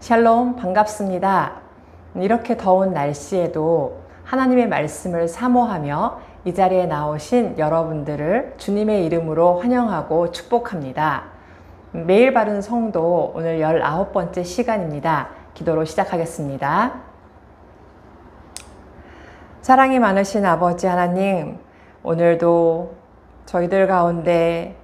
샬롬, 반갑습니다. 이렇게 더운 날씨에도 하나님의 말씀을 사모하며 이 자리에 나오신 여러분들을 주님의 이름으로 환영하고 축복합니다. 매일 바른 성도 오늘 19번째 시간입니다. 기도로 시작하겠습니다. 사랑이 많으신 아버지 하나님, 오늘도 저희들 가운데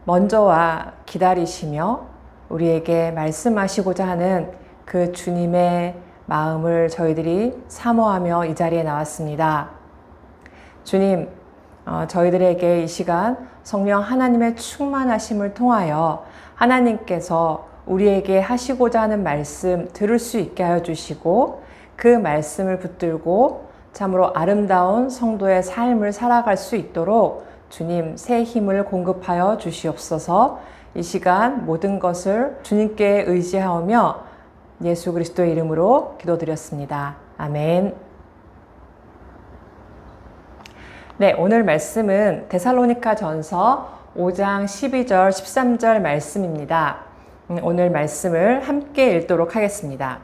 먼저와 기다리시며 우리에게 말씀하시고자 하는 그 주님의 마음을 저희들이 사모하며 이 자리에 나왔습니다. 주님, 저희들에게 이 시간 성령 하나님의 충만하심을 통하여 하나님께서 우리에게 하시고자 하는 말씀 들을 수 있게 하여 주시고 그 말씀을 붙들고 참으로 아름다운 성도의 삶을 살아갈 수 있도록 주님 새 힘을 공급하여 주시옵소서. 이 시간 모든 것을 주님께 의지하며 예수 그리스도의 이름으로 기도드렸습니다. 아멘. 네, 오늘 말씀은 데살로니가 전서 5장 12절 13절 말씀입니다. 오늘 말씀을 함께 읽도록 하겠습니다.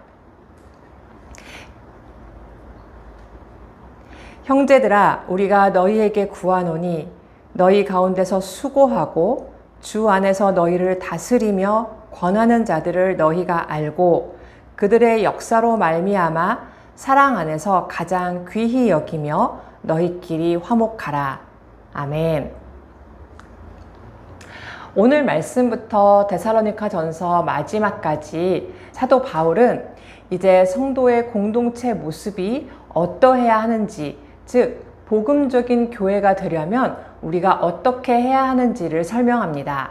형제들아, 우리가 너희에게 구하노니 너희 가운데서 수고하고 주 안에서 너희를 다스리며 권하는 자들을 너희가 알고 그들의 역사로 말미암아 사랑 안에서 가장 귀히 여기며 너희끼리 화목하라. 아멘. 오늘 말씀부터 데살로니가 전서 마지막까지 사도 바울은 이제 성도의 공동체 모습이 어떠해야 하는지, 즉 복음적인 교회가 되려면 우리가 어떻게 해야 하는지를 설명합니다.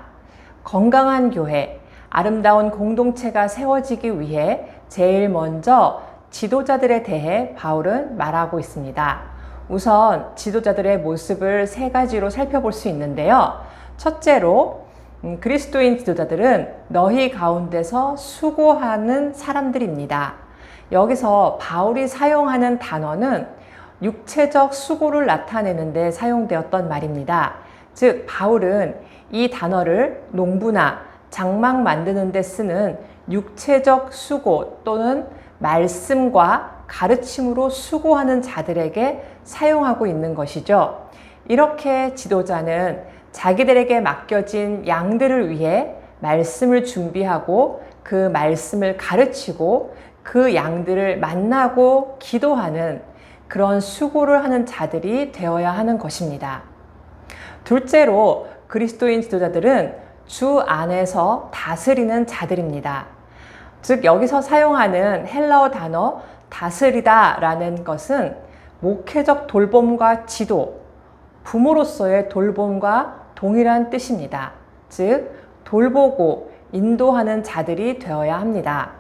건강한 교회, 아름다운 공동체가 세워지기 위해 제일 먼저 지도자들에 대해 바울은 말하고 있습니다. 우선 지도자들의 모습을 세 가지로 살펴볼 수 있는데요. 첫째로 그리스도인 지도자들은 너희 가운데서 수고하는 사람들입니다. 여기서 바울이 사용하는 단어는 육체적 수고를 나타내는 데 사용되었던 말입니다. 즉 바울은 이 단어를 농부나 장막 만드는 데 쓰는 육체적 수고 또는 말씀과 가르침으로 수고하는 자들에게 사용하고 있는 것이죠. 이렇게 지도자는 자기들에게 맡겨진 양들을 위해 말씀을 준비하고 그 말씀을 가르치고 그 양들을 만나고 기도하는 그런 수고를 하는 자들이 되어야 하는 것입니다. 둘째로 그리스도인 지도자들은 주 안에서 다스리는 자들입니다. 즉 여기서 사용하는 헬라어 단어 다스리다 라는 것은 목회적 돌봄과 지도, 부모로서의 돌봄과 동일한 뜻입니다. 즉 돌보고 인도하는 자들이 되어야 합니다.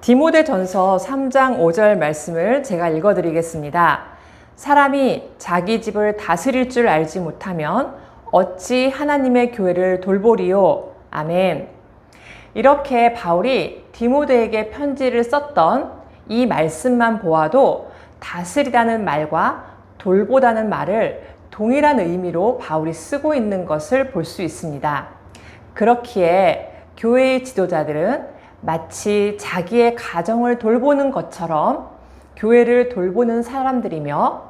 디모데전서 3장 5절 말씀을 제가 읽어드리겠습니다. 사람이 자기 집을 다스릴 줄 알지 못하면 어찌 하나님의 교회를 돌보리요. 아멘. 이렇게 바울이 디모데에게 편지를 썼던 이 말씀만 보아도 다스리다는 말과 돌보다는 말을 동일한 의미로 바울이 쓰고 있는 것을 볼 수 있습니다. 그렇기에 교회의 지도자들은 마치 자기의 가정을 돌보는 것처럼 교회를 돌보는 사람들이며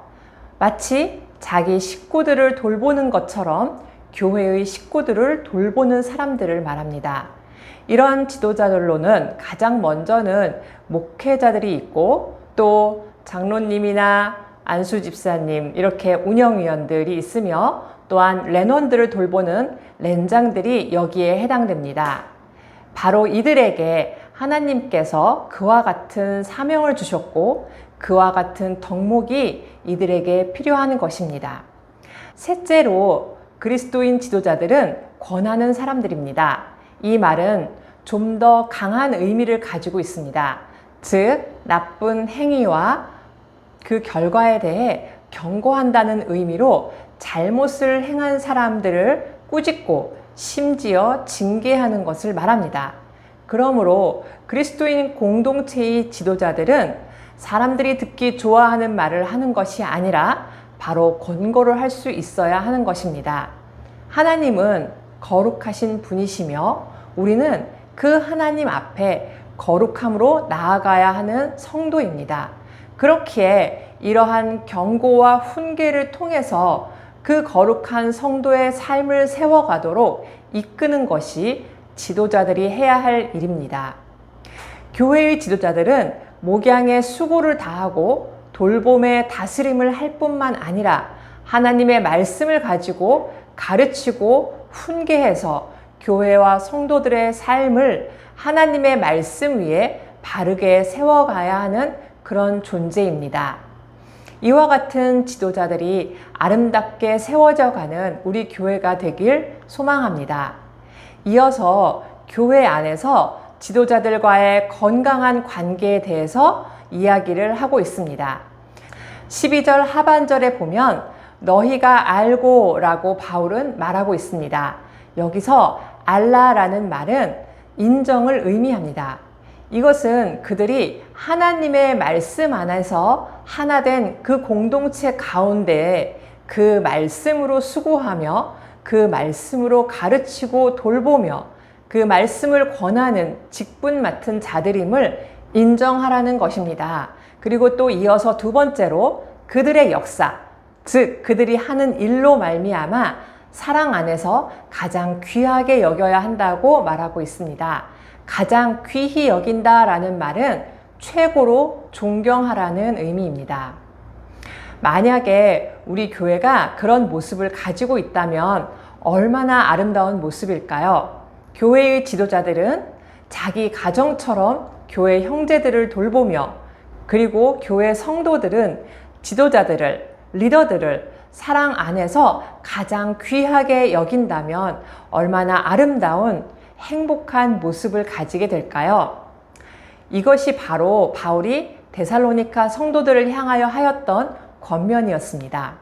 마치 자기 식구들을 돌보는 것처럼 교회의 식구들을 돌보는 사람들을 말합니다. 이러한 지도자들로는 가장 먼저는 목회자들이 있고 또 장로님이나 안수 집사님 이렇게 운영위원들이 있으며 또한 랜원들을 돌보는 랜장들이 여기에 해당됩니다. 바로 이들에게 하나님께서 그와 같은 사명을 주셨고 그와 같은 덕목이 이들에게 필요한 것입니다. 셋째로 그리스도인 지도자들은 권하는 사람들입니다. 이 말은 좀 더 강한 의미를 가지고 있습니다. 즉 나쁜 행위와 그 결과에 대해 경고한다는 의미로 잘못을 행한 사람들을 꾸짖고 심지어 징계하는 것을 말합니다. 그러므로 그리스도인 공동체의 지도자들은 사람들이 듣기 좋아하는 말을 하는 것이 아니라 바로 권고를 할 수 있어야 하는 것입니다. 하나님은 거룩하신 분이시며 우리는 그 하나님 앞에 거룩함으로 나아가야 하는 성도입니다. 그렇기에 이러한 경고와 훈계를 통해서 그 거룩한 성도의 삶을 세워가도록 이끄는 것이 지도자들이 해야 할 일입니다. 교회의 지도자들은 목양의 수고를 다하고 돌봄의 다스림을 할 뿐만 아니라 하나님의 말씀을 가지고 가르치고 훈계해서 교회와 성도들의 삶을 하나님의 말씀 위에 바르게 세워가야 하는 그런 존재입니다. 이와 같은 지도자들이 아름답게 세워져 가는 우리 교회가 되길 소망합니다. 이어서 교회 안에서 지도자들과의 건강한 관계에 대해서 이야기를 하고 있습니다. 12절 하반절에 보면 너희가 알고 라고 바울은 말하고 있습니다. 여기서 알라라는 말은 인정을 의미합니다. 이것은 그들이 하나님의 말씀 안에서 하나 된 그 공동체 가운데 그 말씀으로 수고하며 그 말씀으로 가르치고 돌보며 그 말씀을 권하는 직분 맡은 자들임을 인정하라는 것입니다. 그리고 또 이어서 두 번째로 그들의 역사, 즉 그들이 하는 일로 말미암아 사랑 안에서 가장 귀하게 여겨야 한다고 말하고 있습니다. 가장 귀히 여긴다라는 말은 최고로 존경하라는 의미입니다. 만약에 우리 교회가 그런 모습을 가지고 있다면 얼마나 아름다운 모습일까요? 교회의 지도자들은 자기 가정처럼 교회 형제들을 돌보며 그리고 교회 성도들은 지도자들을, 리더들을 사랑 안에서 가장 귀하게 여긴다면 얼마나 아름다운 행복한 모습을 가지게 될까요? 이것이 바로 바울이 데살로니가 성도들을 향하여 하였던 권면이었습니다.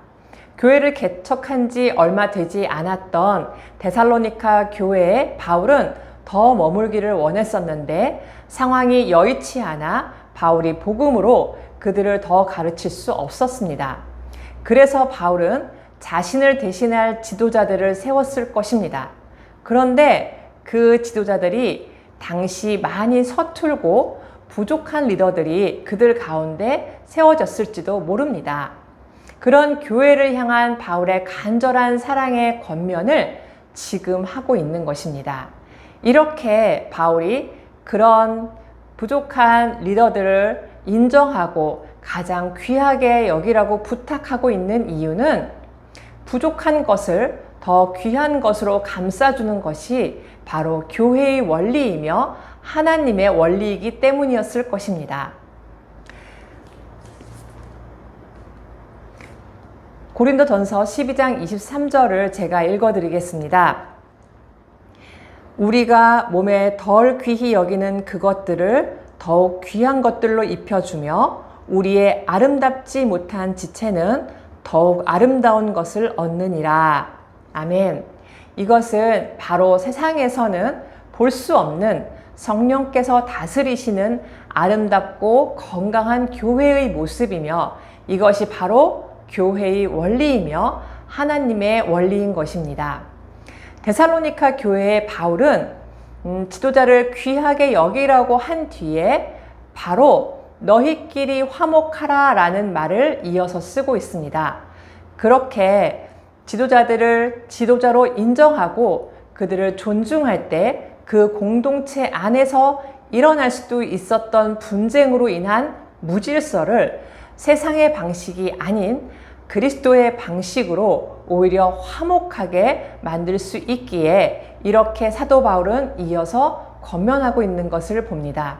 교회를 개척한 지 얼마 되지 않았던 데살로니가 교회에 바울은 더 머물기를 원했었는데 상황이 여의치 않아 바울이 복음으로 그들을 더 가르칠 수 없었습니다. 그래서 바울은 자신을 대신할 지도자들을 세웠을 것입니다. 그런데 그 지도자들이 당시 많이 서툴고 부족한 리더들이 그들 가운데 세워졌을지도 모릅니다. 그런 교회를 향한 바울의 간절한 사랑의 권면을 지금 하고 있는 것입니다. 이렇게 바울이 그런 부족한 리더들을 인정하고 가장 귀하게 여기라고 부탁하고 있는 이유는 부족한 것을 더 귀한 것으로 감싸주는 것이 바로 교회의 원리이며 하나님의 원리이기 때문이었을 것입니다. 고린도전서 12장 23절을 제가 읽어드리겠습니다. 우리가 몸에 덜 귀히 여기는 그것들을 더욱 귀한 것들로 입혀주며 우리의 아름답지 못한 지체는 더욱 아름다운 것을 얻느니라. 아멘. 이것은 바로 세상에서는 볼 수 없는 성령께서 다스리시는 아름답고 건강한 교회의 모습이며 이것이 바로 교회의 원리이며 하나님의 원리인 것입니다. 데살로니가 교회의 바울은 지도자를 귀하게 여기라고 한 뒤에 바로 너희끼리 화목하라 라는 말을 이어서 쓰고 있습니다. 그렇게 지도자들을 지도자로 인정하고 그들을 존중할 때 그 공동체 안에서 일어날 수도 있었던 분쟁으로 인한 무질서를 세상의 방식이 아닌 그리스도의 방식으로 오히려 화목하게 만들 수 있기에 이렇게 사도 바울은 이어서 권면하고 있는 것을 봅니다.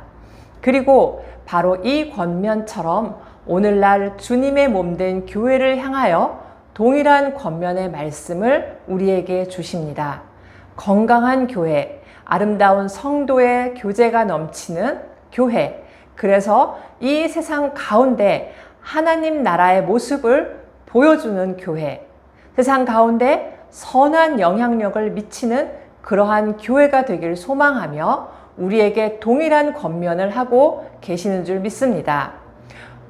그리고 바로 이 권면처럼 오늘날 주님의 몸된 교회를 향하여 동일한 권면의 말씀을 우리에게 주십니다. 건강한 교회, 아름다운 성도의 교제가 넘치는 교회, 그래서 이 세상 가운데 하나님 나라의 모습을 보여주는 교회, 세상 가운데 선한 영향력을 미치는 그러한 교회가 되길 소망하며 우리에게 동일한 권면을 하고 계시는 줄 믿습니다.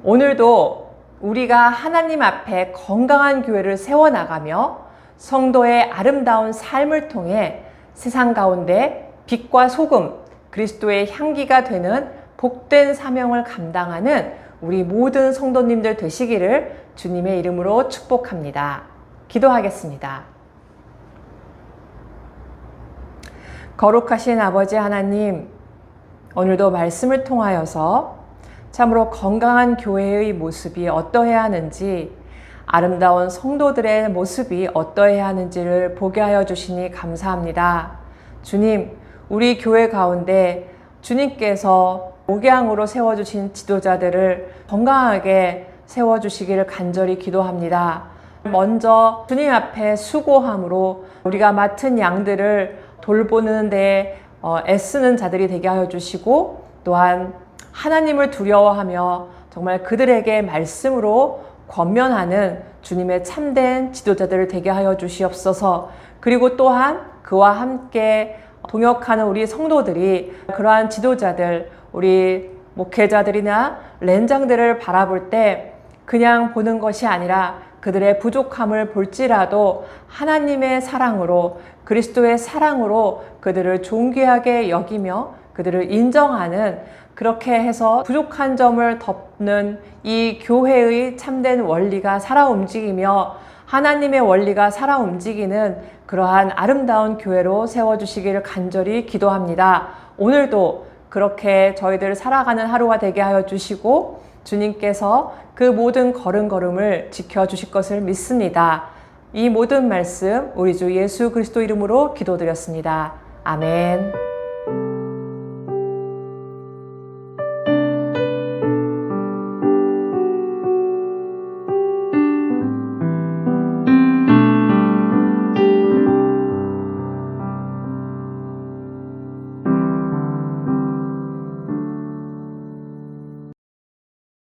오늘도 우리가 하나님 앞에 건강한 교회를 세워나가며 성도의 아름다운 삶을 통해 세상 가운데 빛과 소금, 그리스도의 향기가 되는 복된 사명을 감당하는 우리 모든 성도님들 되시기를 주님의 이름으로 축복합니다. 기도하겠습니다. 거룩하신 아버지 하나님, 오늘도 말씀을 통하여서 참으로 건강한 교회의 모습이 어떠해야 하는지, 아름다운 성도들의 모습이 어떠해야 하는지를 보게 하여 주시니 감사합니다. 주님, 우리 교회 가운데 주님께서 목양으로 세워주신 지도자들을 건강하게 세워주시기를 간절히 기도합니다. 먼저 주님 앞에 수고함으로 우리가 맡은 양들을 돌보는 데 애쓰는 자들이 되게 하여 주시고, 또한 하나님을 두려워하며 정말 그들에게 말씀으로 권면하는 주님의 참된 지도자들을 되게 하여 주시옵소서. 그리고 또한 그와 함께 동역하는 우리 성도들이 그러한 지도자들, 우리 목회자들이나 렌장들을 바라볼 때 그냥 보는 것이 아니라 그들의 부족함을 볼지라도 하나님의 사랑으로, 그리스도의 사랑으로 그들을 존귀하게 여기며 그들을 인정하는, 그렇게 해서 부족한 점을 덮는 이 교회의 참된 원리가 살아 움직이며 하나님의 원리가 살아 움직이는 그러한 아름다운 교회로 세워주시기를 간절히 기도합니다. 오늘도 그렇게 저희들 살아가는 하루가 되게 하여 주시고 주님께서 그 모든 걸음걸음을 지켜주실 것을 믿습니다. 이 모든 말씀 우리 주 예수 그리스도 이름으로 기도드렸습니다. 아멘.